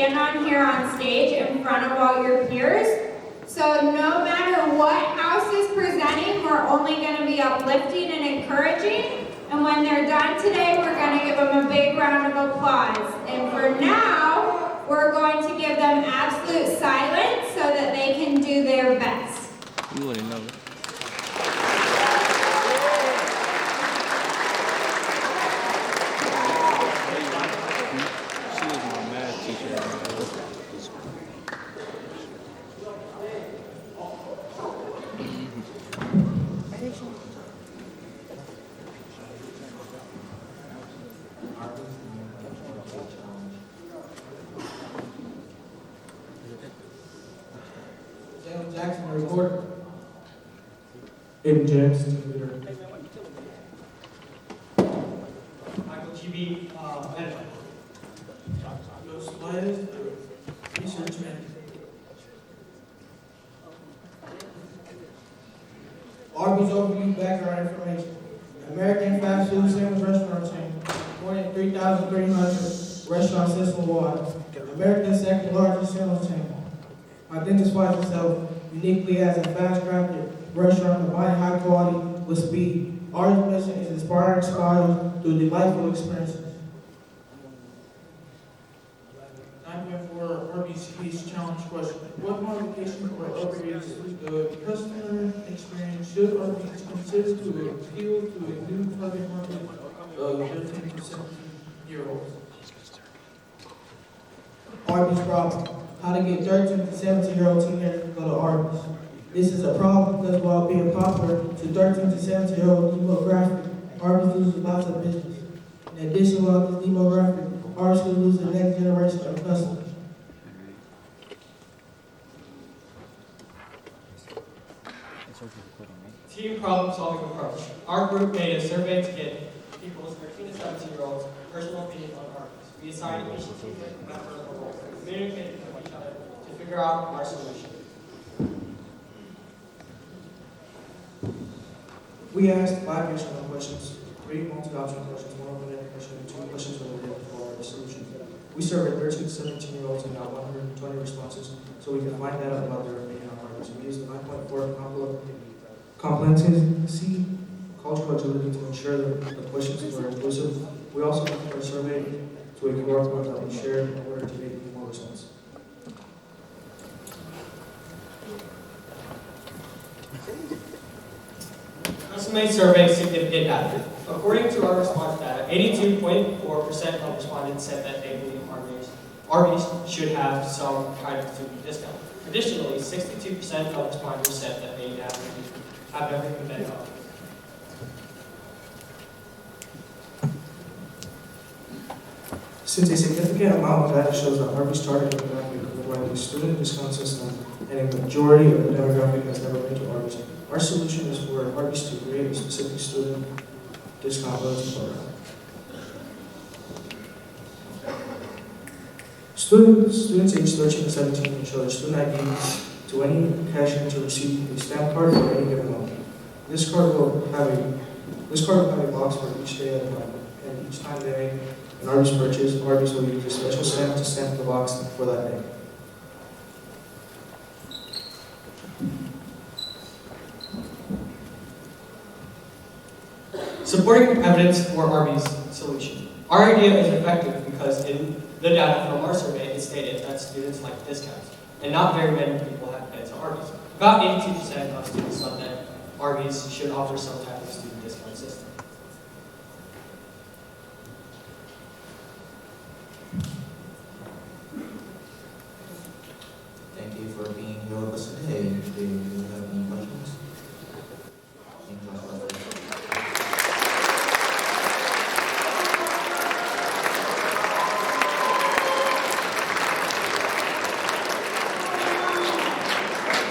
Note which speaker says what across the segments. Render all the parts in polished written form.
Speaker 1: stand on here on stage in front of all your peers. So no matter what house is presenting, we're only going to be uplifting and encouraging. And when they're done today, we're going to give them a big round of applause. And for now, we're going to give them absolute silence so that they can do their best.
Speaker 2: You wouldn't know. She was my math teacher.
Speaker 3: Jackson, recorder. Aiden James, leader.
Speaker 4: Michael GB, editor. Los Players, research manager.
Speaker 3: Arby's overview background information. American fast food sandwich restaurant chain, more than 3,300 restaurant system wide. America's second largest sandwich chain. Identifies itself uniquely as a fast-crafted restaurant combining high quality with speed. Our mission is inspiring styles through delightful experiences.
Speaker 5: 9.4 Arby's Case Challenge question. What modifications for upgrades to the customer experience should Arby's consider to appeal to a new target market of 13 to 17-year-olds?
Speaker 3: Arby's problem. How to get 13 to 17-year-old teenagers to go to Arby's. This is a problem because while being popular to 13 to 17-year-old demographic, Arby's loses lots of business. In addition, while this demographic, Arby's could lose the next generation of customers.
Speaker 4: Team problem solving approach. Our group made a survey to get people's 13 to 17-year-olds personal opinion on Arby's. We assigned each team member a role and communicated with each other to figure out our solution.
Speaker 5: We asked 5 yes/no questions, 3 multi-option questions, 1 open-ended question, and 2 questions related to our solution. We surveyed 13 to 17-year-olds and got 120 responses, so we can find out about their opinion on Arby's. We used the 9.4 competency cultural agility to ensure that the questions were inclusive. We also linked our survey to a QR code that we shared in order to get more results.
Speaker 4: Custom-made survey significant data. According to our response data, 82.4% of respondents said that they believe Arby's should have some kind of student discount. Additionally, 62% of respondents said that they have never been benefited.
Speaker 5: Since a significant amount of data shows that Arby's target demographic will provide a student discount system, and a majority of the demographic has never been to Arby's, our solution is for Arby's to create a specific student discount loyalty program. Students aged 13 to 17 can show their student ID to any cashier to receive a stamp card for any given month. This card will have a box for each day of the month, and each time they make an Arby's purchase, Arby's will use a special stamp to stamp the box for that day.
Speaker 4: Supporting evidence for Arby's solution. Our idea is effective because in the data from our survey, it stated that students like discounts, and not very many people have been to Arby's. About 82% of students thought that Arby's should offer some type of student discount system.
Speaker 6: Thank you for being here with us today. Do you have any questions? Any questions?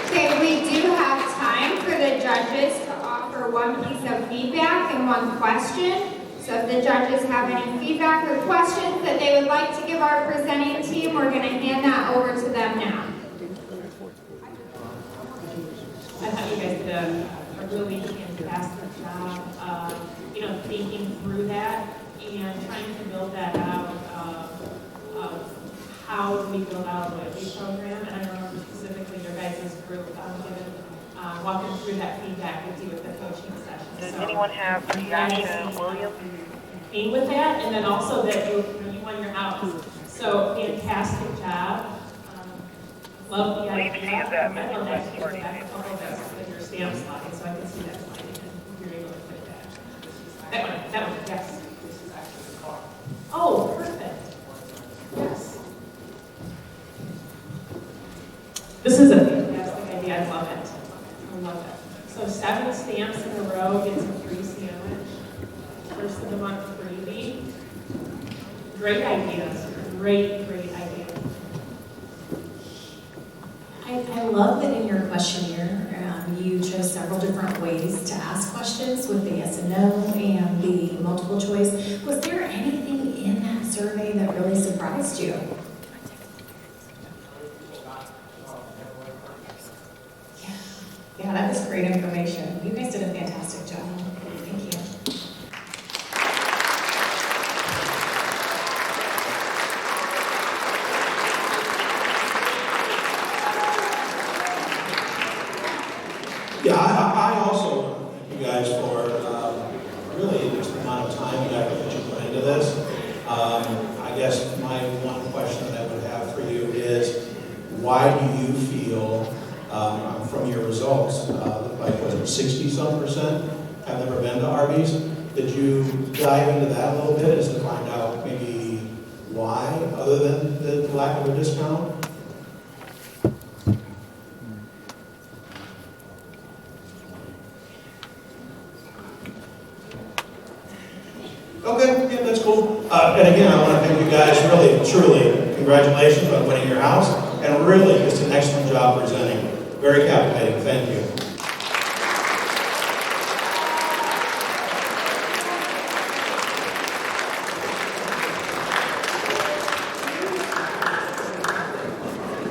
Speaker 1: Okay, we do have time for the judges to offer one piece of feedback and one question. So if the judges have any feedback or questions that they would like to give our presenting team, we're going to hand that over to them now.
Speaker 7: I thought you guys did a really fantastic job of, thinking through that and trying to build that out of how how we build out a loyalty program, and I remember specifically your guys' group walking through that feedback with you with the coaching session.
Speaker 8: Does
Speaker 7: So,
Speaker 8: anyone have Yasha Williams?
Speaker 7: being with that, and then also that you won your house. So fantastic job. Love the idea.
Speaker 8: Please see is that
Speaker 7: I love that you
Speaker 8: Mr.
Speaker 7: go back a couple of us with your stamp slide, so I can see that slide, and you're able to click that. That one, yes.
Speaker 4: This is actually the car.
Speaker 7: Oh, perfect. Yes. This is a fantastic idea. I love it. I love it. So 7 stamps in a row gets a free sandwich. First of the month freebie. Great ideas. Great idea.
Speaker 9: I love that in your questionnaire, you chose several different ways to ask questions with the yes and no and the multiple choice. Was there anything in that survey that really surprised you? Yeah, that was great information. You guys did a fantastic job. Thank you.
Speaker 10: Yeah, I also thank you guys for really just the amount of time and effort that you put into this. I guess my one question that I would have for you is, why do you feel, from your results, like was it 60-some% have never been to Arby's? Did you dive into that a little bit as to find out maybe why, other than the lack of a discount? Okay, yeah, that's cool. And again, I want to thank you guys, really, truly, congratulations on winning your house, and really just an excellent job presenting. Very captivating, thank you.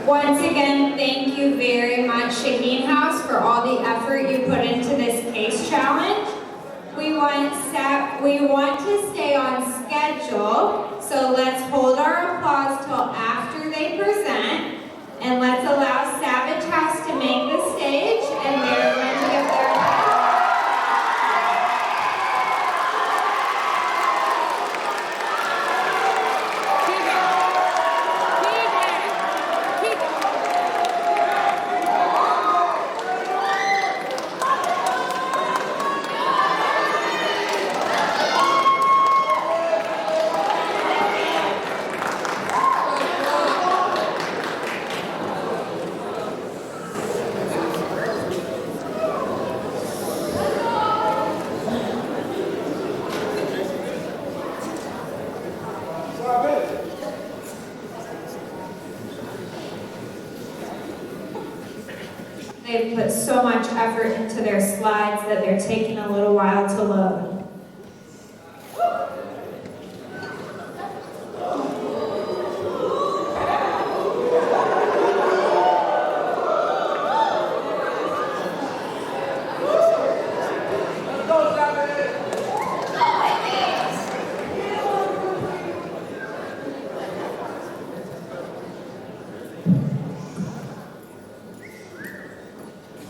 Speaker 1: Once again, thank you very much, Shaheen House, for all the effort you put into this case challenge. We want to stay on schedule, so let's hold our applause till after they present, and let's allow Savage House to make the stage, and they're going to give their They've put so much effort into their slides that they're taking a little while to load.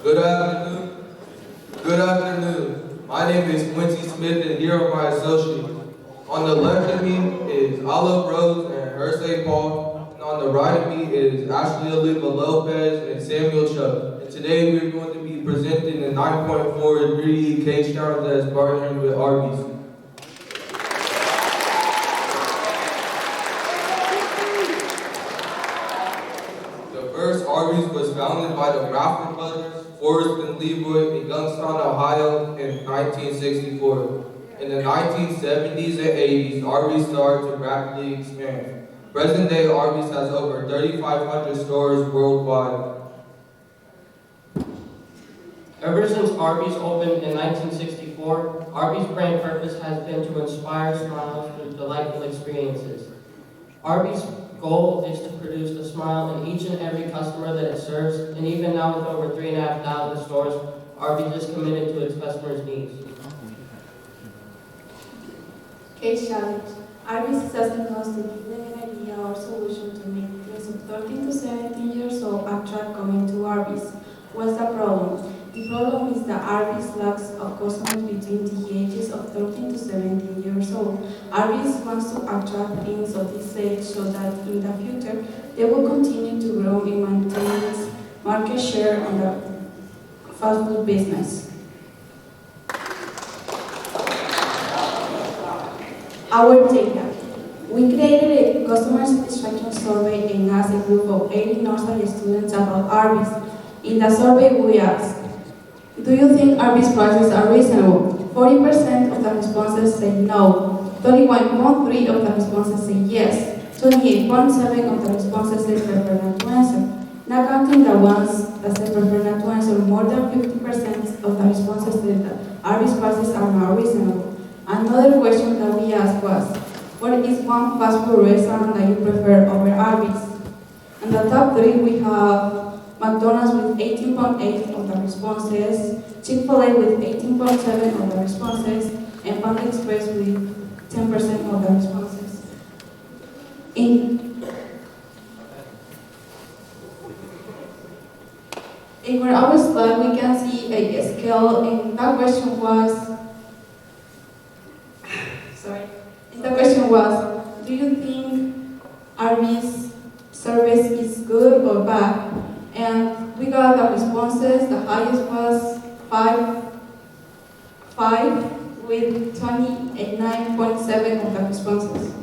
Speaker 11: Good afternoon. Good afternoon. My name is Quincy Smith, and here are my associates. On the left of me is Olive Rose and Hersey Paul, and on the right of me is Ashley Oliva Lopez and Samuel Chuck. And today we're going to be presenting the 9.4 3D case challenge that is partnering with Arby's. The first Arby's was founded by the Raffer brothers, Forrest and Leroy, in Youngstown, Ohio, in 1964. In the 1970s and 80s, Arby's started to rapidly expand. Present-day Arby's has over 3,500 stores worldwide.
Speaker 4: Ever since Arby's opened in 1964, Arby's brand purpose has been to inspire smiles through delightful experiences. Arby's goal is to produce a smile in each and every customer that it serves, and even now with over 3,500 stores, Arby's is committed to its customers' needs.
Speaker 12: Case challenge. Arby's doesn't know to give an idea or solution to make the 13 to 17 years old attract coming to Arby's. What's the problem? The problem is that Arby's lacks of customers between the ages of 13 to 17 years old. Arby's wants to attract teens of this age so that in the future they will continue to grow and maintain its market share on the fast food business. Our data. We created a customer satisfaction survey and asked a group of 80 nursery students about Arby's. In the survey, we asked, do you think Arby's prices are reasonable? 40% of the responses say no. 31.3% of the responses say yes. 28.7% of the responses say prefer not to answer. Not counting the ones that say prefer not to answer, more than 50% of the responses said that Arby's prices are not reasonable. Another question that we asked was, what is one fast food restaurant that you prefer over Arby's? In the top three, we have McDonald's with 18.8% of the responses, Chick-fil-A with 18.7% of the responses, and Panda Express with 10% of the responses. In our slide, we can see a scale, and that question was, the question was, do you think Arby's service is good or bad? And we got the responses. The highest was 5 with 29.7% of the responses.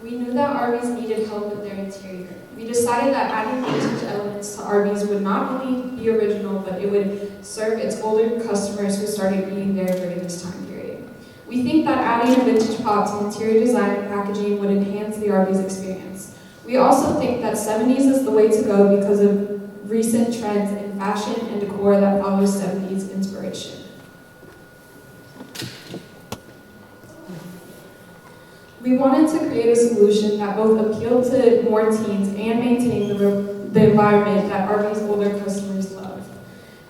Speaker 13: We knew that Arby's needed help with their interior. We decided that adding vintage elements to Arby's would not only be original, but it would serve its older customers who started eating there during this time period. We think that adding a vintage pop to interior design and packaging would enhance the Arby's experience. We also think that 70s is the way to go because of recent trends in fashion and decor that follows 70s inspiration. We wanted to create a solution that both appealed to more teens and maintained the environment that Arby's older customers love.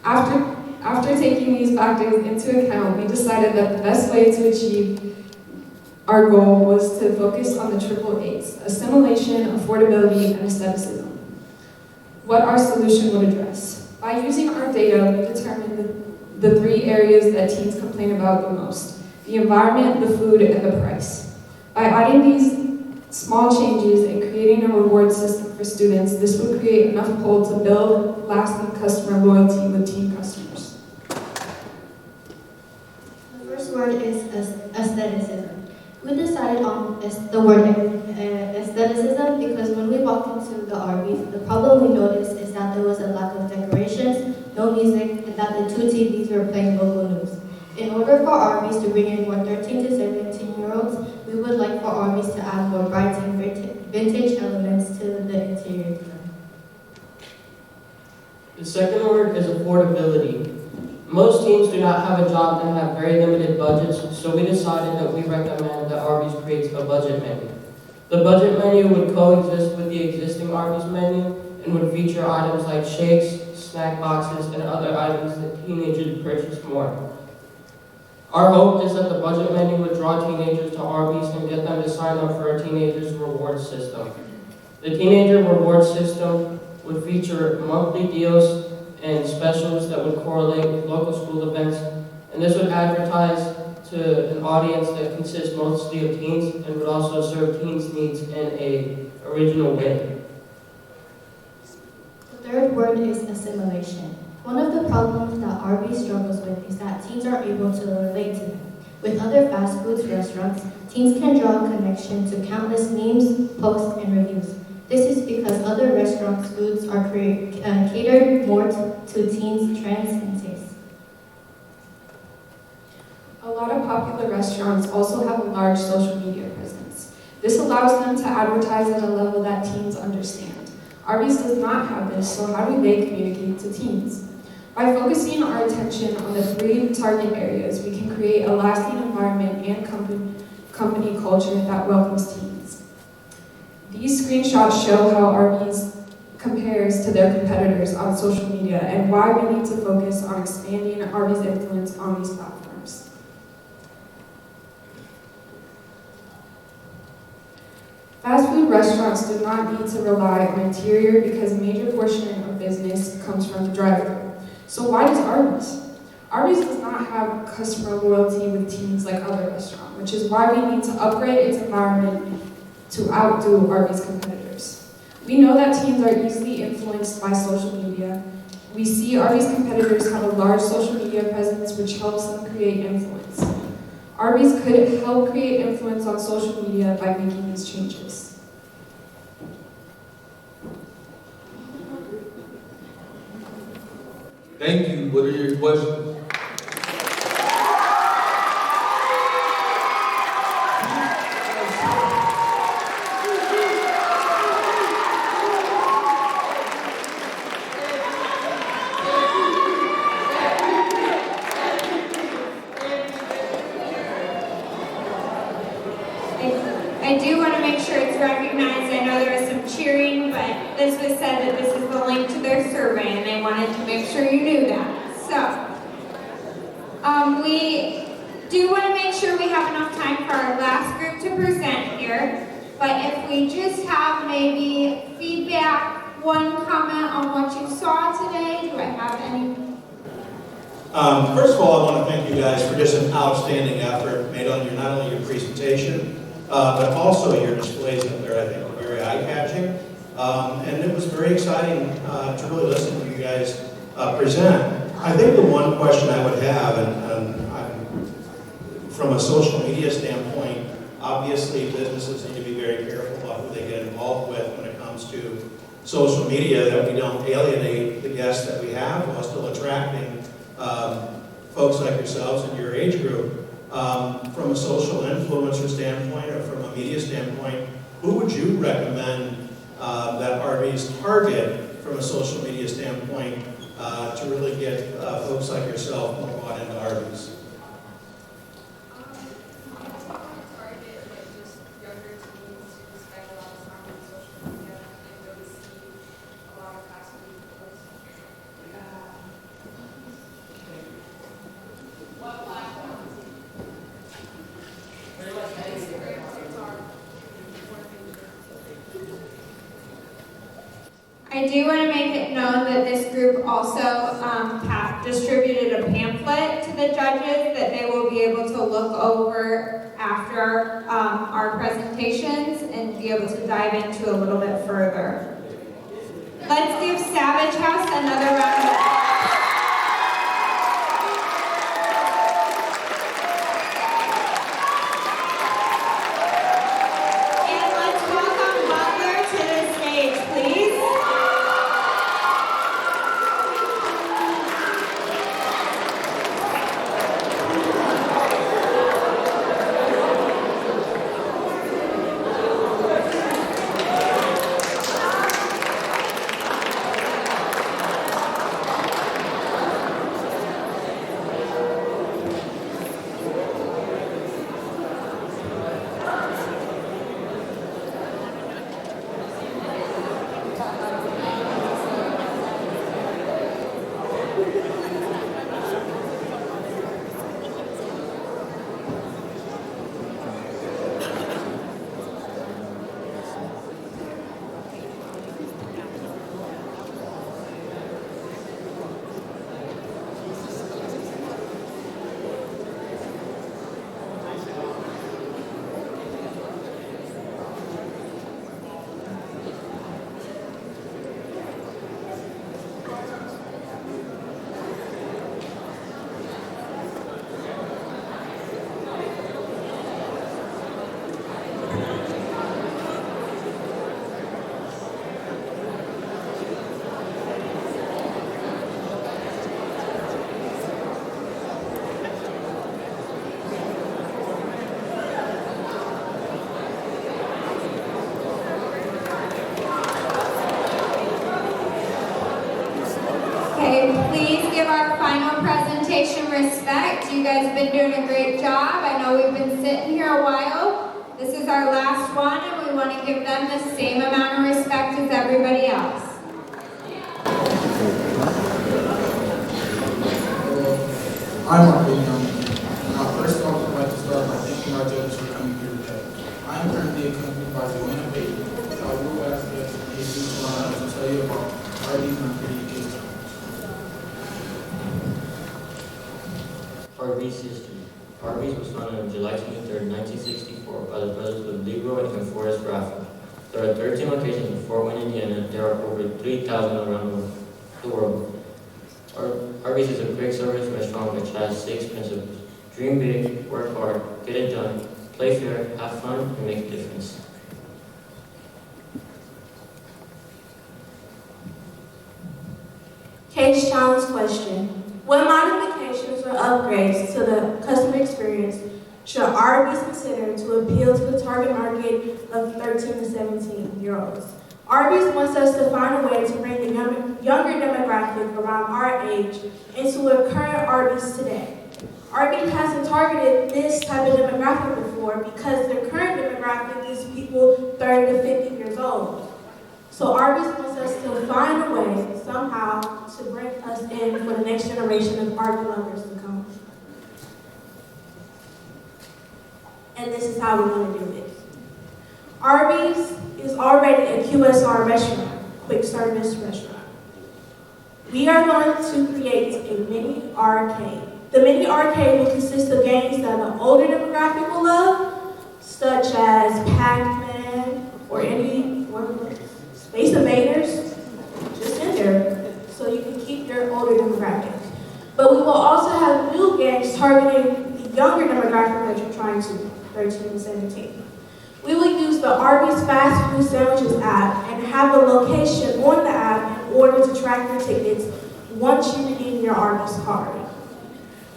Speaker 13: After taking these factors into account, we decided that the best way to achieve our goal was to focus on the triple A's: assimilation, affordability, and aestheticism. What our solution would address. By using our data, we determined the three areas that teens complain about the most: the environment, the food, and the price. By adding these small changes and creating a reward system for students, this would create enough pull to build lasting customer loyalty with teen customers.
Speaker 14: The first word is aestheticism. We decided on the word aestheticism because when we walked into the Arby's, the problem we noticed is that there was a lack of decorations, no music, and that the two TVs were playing local news. In order for Arby's to bring in more 13 to 17-year-olds, we would like for Arby's to add more bright and vintage elements to the interior design.
Speaker 4: The second word is affordability. Most teens do not have a job and have very limited budgets, so we decided that we recommend that Arby's creates a budget menu. The budget menu would coexist with the existing Arby's menu and would feature items like shakes, snack boxes, and other items that teenagers purchase more. Our hope is that the budget menu would draw teenagers to Arby's and get them to sign up for a teenager's reward system. The teenager reward system would feature monthly deals and specials that would correlate with local school events, and this would advertise to an audience that consists mostly of teens and would also serve teens' needs in an original way.
Speaker 14: The third word is assimilation. One of the problems that Arby's struggles with is that teens are able to relate to them. With other fast foods restaurants, teens can draw a connection to countless memes, posts, and reviews. This is because other restaurants' foods are catered more to teens' trends and tastes.
Speaker 13: A lot of popular restaurants also have a large social media presence. This allows them to advertise at a level that teens understand. Arby's does not have this, so how do they communicate to teens? By focusing our attention on the three target areas, we can create a lasting environment and company culture that welcomes teens. These screenshots show how Arby's compares to their competitors on social media and why we need to focus on expanding Arby's influence on these platforms. restaurants do not need to rely on interior because a major portion of business comes from the drive-thru. So why does Arby's? Arby's does not have customer loyalty with teens like other restaurants, which is why we need to upgrade its environment to outdo Arby's competitors. We know that teens are easily influenced by social media. We see Arby's competitors have a large social media presence which helps them create influence. Arby's could help create influence on social media by making these changes.
Speaker 11: Thank you. What are your questions?
Speaker 1: I do want to make sure it's recognized. I know there was some cheering, but this was said that this is the link to their survey, and they wanted to make sure you knew that. So, we do want to make sure we have enough time for our last group to present here. But if we just have maybe feedback, one comment on what you saw today, do I have any?
Speaker 10: First of all, I want to thank you guys for just an outstanding effort made on not only your presentation, but also your displays up there. I think were very eye-catching. And it was very exciting to really listen to you guys present. I think the one question I would have, from a social media standpoint, obviously businesses need to be very careful about who they get involved with when it comes to social media, that we don't alienate the guests that we have while still attracting folks like yourselves in your age group. From a social influencer standpoint or from a media standpoint, who would you recommend that Arby's target from a social media standpoint to really get folks like yourself more bought into Arby's?
Speaker 1: I do want to make it known that this group also distributed a pamphlet to the judges that they will be able to look over after our presentations and be able to dive into a little bit further. Let's give Savage House another round of applause. And let's welcome Butler to the stage, please. Please give our final presentation respect. You guys have been doing a great job. I know we've been sitting here a while. This is our last one, and we want to give them the same amount of respect as everybody else.
Speaker 15: I'm Arby. First off, I'd like to start by thanking our judges for coming here today. I am currently accompanied by Joanna Bailey,
Speaker 16: history. Arby's was founded on July 23, 1964 by the brothers of Leroy and Forrest Bradford. There are 13 locations in Fort Wayne, Indiana. There are over 3,000 around the world. Arby's is a quick service restaurant which has 6 principles. Dream big, work hard, get it done, play fair, have fun, and make a difference.
Speaker 12: Case challenge question. What modifications or upgrades to the customer experience should Arby's consider to appeal to the target market of 13 to 17-year-olds? Arby's wants us to find a way to bring the younger demographic around our age into a current Arby's today. Arby's hasn't targeted this type of demographic before because their current demographic is people 30 to 50 years old. So Arby's wants us to find a way, somehow, to bring us in for the next generation of Arby lovers to come. And this is how we want to do it. Arby's is already a QSR restaurant, quick service restaurant. We are going to create a mini arcade. The mini arcade will consist of games that the older demographic will love, such as Pac-Man or Space Invaders, just in there, so you can keep your older demographic. But we will also have new games targeting the younger demographic that you're trying to, 13 and 17. We will use the Arby's Fast Food Sandwiches app and have a location on the app in order to track your tickets once you redeem your Arby's card.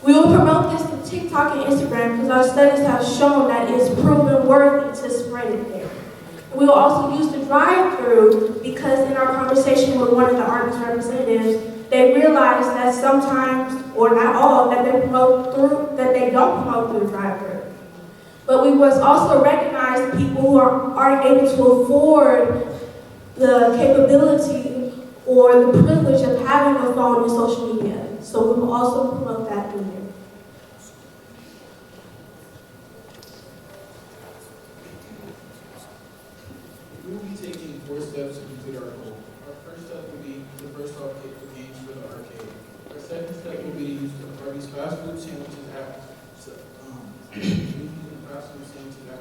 Speaker 12: We will promote this to TikTok and Instagram because our studies have shown that it is proven worthy to spread it there. We will also use the drive-thru because in our conversation with one of the Arby's representatives, they realized that sometimes, or not all, that they don't promote through the drive-thru. But we must also recognize people who aren't able to afford the capability or the privilege of having a phone and social media. So we will also promote that through here.
Speaker 15: We will be taking 4 steps to complete our goal. Our first step will be to first off get the games for the arcade. Our second step will be to use the Arby's Fast Food Sandwiches app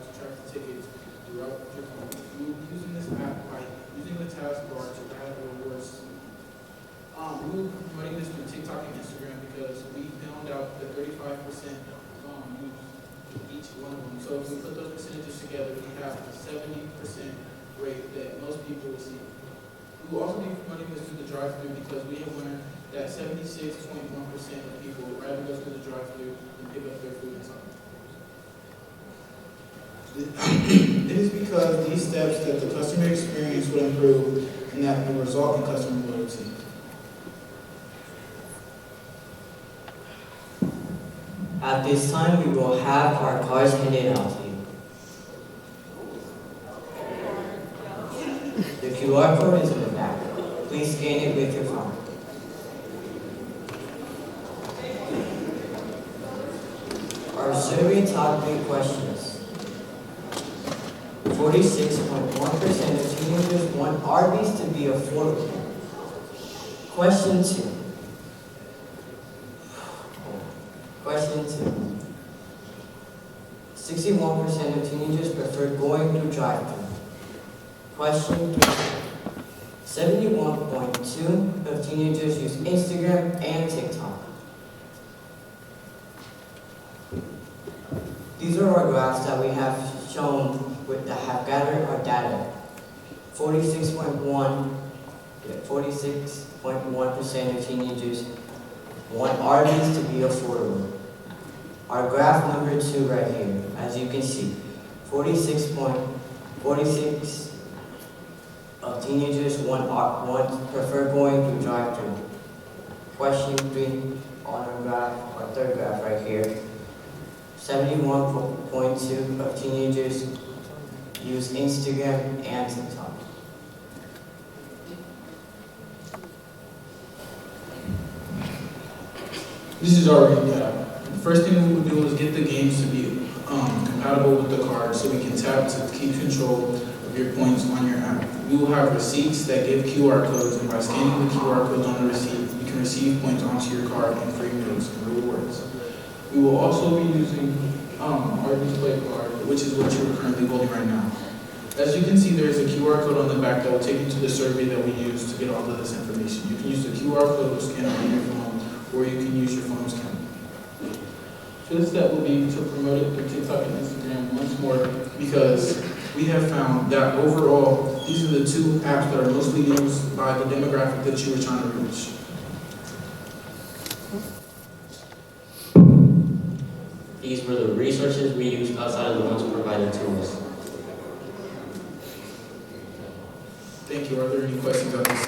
Speaker 15: to track the tickets throughout your phone. We will be using this app by using the taskbar to add rewards. We will be promoting this through TikTok and Instagram because we found out that 35% use each one of them. So if we put those percentages together, we have a 70% rate that most people will see. We will also be promoting this through the drive-thru because we have learned that 76.1% of people would rather go through the drive-thru than pick up their food inside. It is because these steps that the customer experience will improve and that will result in customer loyalty.
Speaker 17: At this time, we will have our cards handed out to you. The QR code is in the back. Please scan it with your phone. Our survey top 3 questions. 46.1% of teenagers want Arby's to be affordable. Question 2. Question 2. 61% of teenagers prefer going through drive-thru. Question 3. 71.2% of teenagers use Instagram and TikTok. These are our graphs that we have shown that have gathered our data. 46.1% of teenagers want Arby's to be affordable. Our graph number 2 right here, as you can see, 46 of teenagers prefer going through drive-thru. Question 3 on our graph, our third graph right here, 71.2 of teenagers use Instagram and TikTok.
Speaker 15: This is our recap. The first thing we will do is get the games to be compatible with the card so we can tap to keep control of your points on your app. We will have receipts that give QR codes, and by scanning the QR codes on the receipt, you can receive points onto your card and free meals and rewards. We will also be using Arby's play card, which is what you're currently holding right now. As you can see, there is a QR code on the back that will take you to the survey that we use to get all of this information. You can use the QR code to scan it on your phone, or you can use your phone's camera. Fifth step will be to promote it through TikTok and Instagram once more, because we have found that overall, these are the two apps that are mostly used by the demographic that you were trying to reach.
Speaker 16: These were the resources we used outside of the ones provided to us.
Speaker 15: Thank you. Are there any questions on this?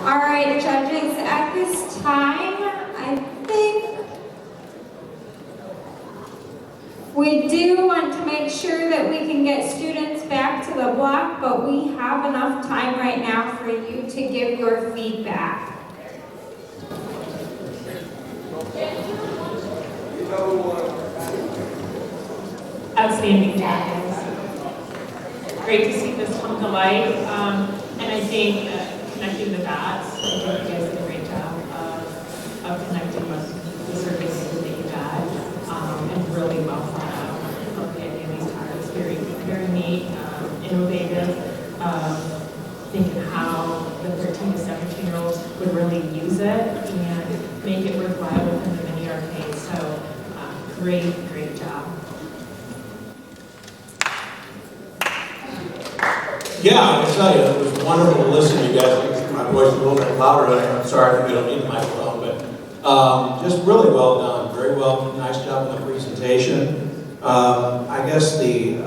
Speaker 1: All right, judges, at this time, I think we do want to make sure that we can get students back to the block, but we have enough time right now for you to give your feedback.
Speaker 7: Outstanding job. Great to see this come to life. And I think connecting the dots, I think you guys did a great job of connecting with the services that you got, and really well thought out. Okay, and these targets, very neat, innovative, thinking how the 13 to 17-year-olds would really use it and make it worthwhile within the mini arcade. So great job.
Speaker 10: Yeah, I can tell you, it was wonderful to listen to you guys. My voice is a little bit louder. I'm sorry if you don't need the microphone, but just really well done. Very well, nice job on the presentation. I guess the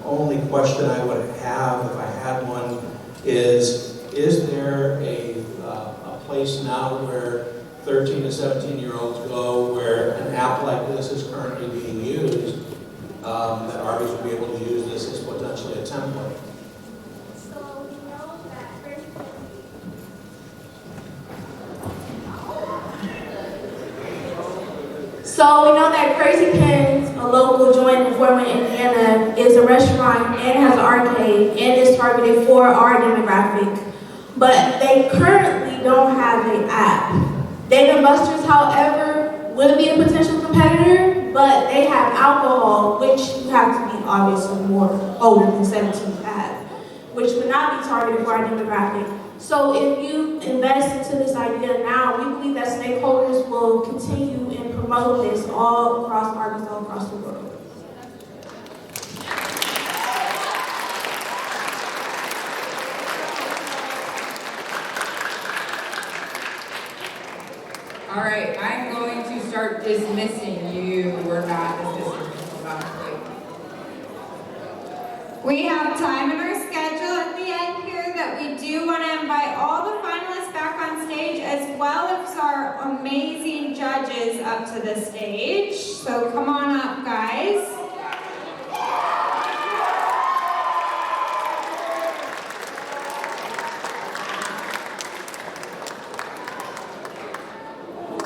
Speaker 10: only question I would have, if I had one, is there a place now where 13 to 17-year-olds go where an app like this is currently being used, that Arby's would be able to use this as potentially a template?
Speaker 12: So we know that Crazy Pens, a local joint in Fort Wayne, Indiana, is a restaurant and has an arcade and is targeted for our demographic. But they currently don't have an app. Dave & Buster's, however, would be a potential competitor, but they have alcohol, which you have to be obviously more older than 17 to have, which would not be targeted for our demographic. So if you invest into this idea now, we believe that stakeholders will continue and promote this all across Arkansas, across the world.
Speaker 18: All right, I'm going to start dismissing you. We're not dismissing.
Speaker 1: We have time in our schedule at the end here that we do want to invite all the finalists back on stage, as well as our amazing judges up to the stage. So come on up, guys.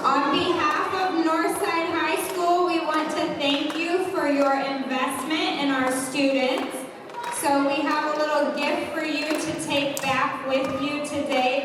Speaker 1: On behalf of Northside High School, we want to thank you for your investment in our students. So we have a little gift for you to take back with you today